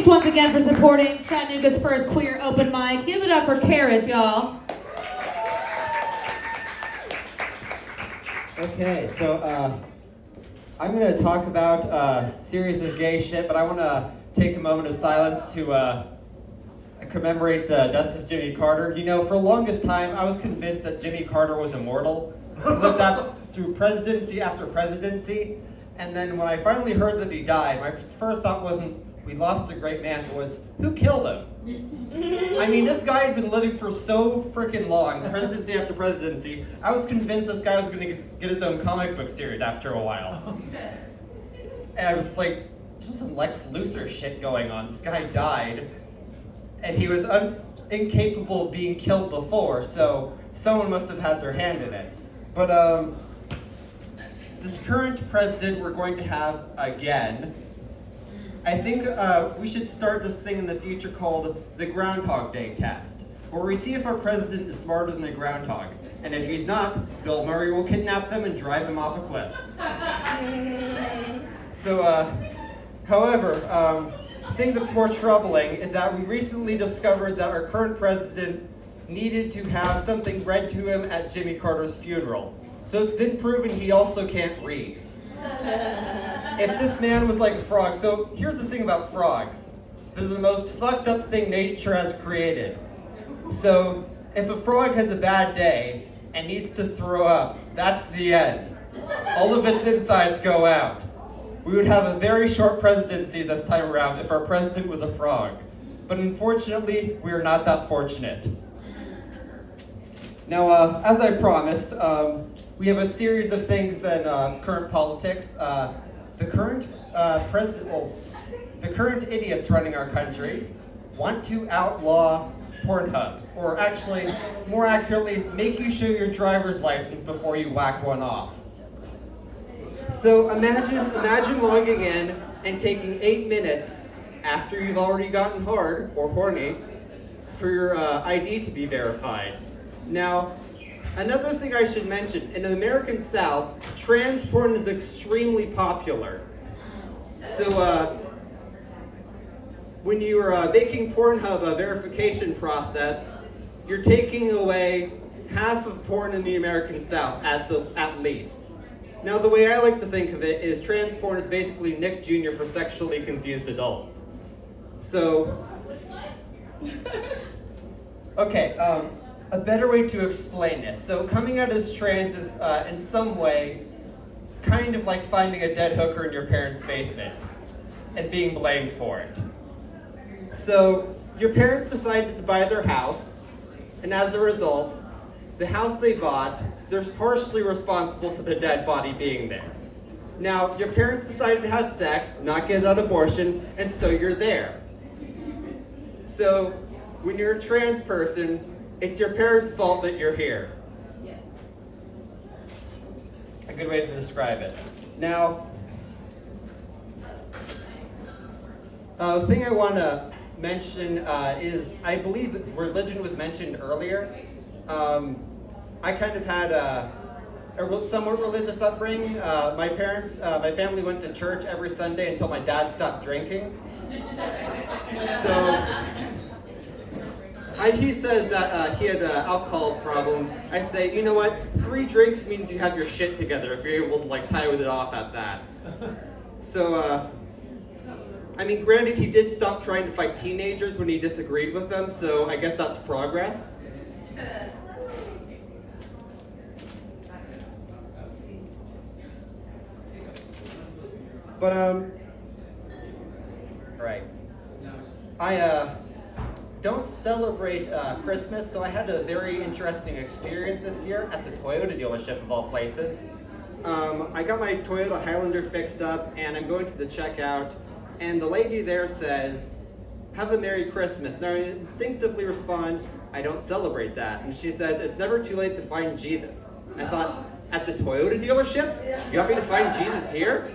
Thanks once again for supporting Chattanooga's first queer open mic. Give it up for Karis, y'all. Okay, so I'm going to talk about a series of gay shit, but I want to take a moment of silence to commemorate the death of Jimmy Carter. You know, for the longest time, I was convinced that Jimmy Carter was immortal. He lived up through presidency after presidency, and then when I finally heard that he died, my first thought wasn't, we lost a great man, it was, who killed him? I mean, this guy had been living for so freaking long, presidency after presidency. I was convinced this guy was going to get his own comic book series after a while. And I was like, there's some Lex Luthor shit going on. This guy died, and he was incapable of being killed before, so someone must have had their hand in it. But this current president we're going to have again, I think we should start this thing in the future called the Groundhog Day test, where we see if our president is smarter than a groundhog. And if he's not, Bill Murray will kidnap them and drive him off a cliff. So, however, the thing that's more troubling is that we recently discovered that our current president needed to have something read to him at Jimmy Carter's funeral. So it's been proven he also can't read. If this man was like a frog, so here's the thing about frogs. They're the most fucked up thing nature has created. So if a frog has a bad day and needs to throw up, that's the end. All of its insides go out. We would have a very short presidency this time around if our president was a frog. But unfortunately, we are not that fortunate. Now, as I promised, we have a series of things in current politics. The current the current idiots running our country want to outlaw Pornhub, or actually, more accurately, make you show your driver's license before you whack one off. So imagine logging in and taking 8 minutes after you've already gotten hard or horny for your ID to be verified. Now, another thing I should mention, in the American South, trans porn is extremely popular. So when you're making Pornhub a verification process, you're taking away half of porn in the American South, at least. Now, the way I like to think of it is trans porn is basically Nick Jr. for sexually confused adults. So, okay, a better way to explain this. So coming out as trans is, in some way, kind of like finding a dead hooker in your parents' basement and being blamed for it. So your parents decided to buy their house, and as a result, the house they bought, they're partially responsible for the dead body being there. Now, your parents decided to have sex, not get an abortion, and so you're there. So when you're a trans person, it's your parents' fault that you're here. Yeah. A good way to describe it. Now, the thing I want to mention is, I believe that religion was mentioned earlier. I kind of had a somewhat religious upbringing. My family went to church every Sunday until my dad stopped drinking. So, he says that he had an alcohol problem. I say, you know what? 3 drinks means you have your shit together if you're able to like tie it off at that. So, I mean, granted, he did stop trying to fight teenagers when he disagreed with them, so I guess that's progress. But, right. I don't celebrate Christmas, so I had a very interesting experience this year at the Toyota dealership of all places. I got my Toyota Highlander fixed up, and I'm going to the checkout, and the lady there says, "Have a Merry Christmas." Now I instinctively respond, "I don't celebrate that." And she says, "It's never too late to find Jesus." I thought, at the Toyota dealership? You want me to find Jesus here?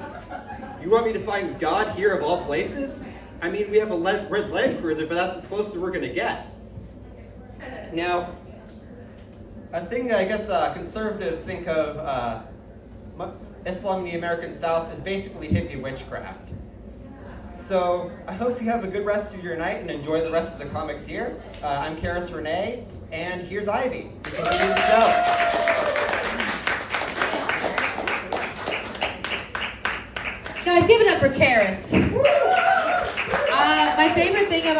You want me to find God here of all places? I mean, we have a red Land Cruiser, but that's as close as we're going to get. Now, a thing I guess conservatives think of Islam in the American South is basically hippie witchcraft. So I hope you have a good rest of your night and enjoy the rest of the comics here. I'm Karis Renee, and here's Ivy to continue the show. Guys, give it up for Karis. My favorite thing about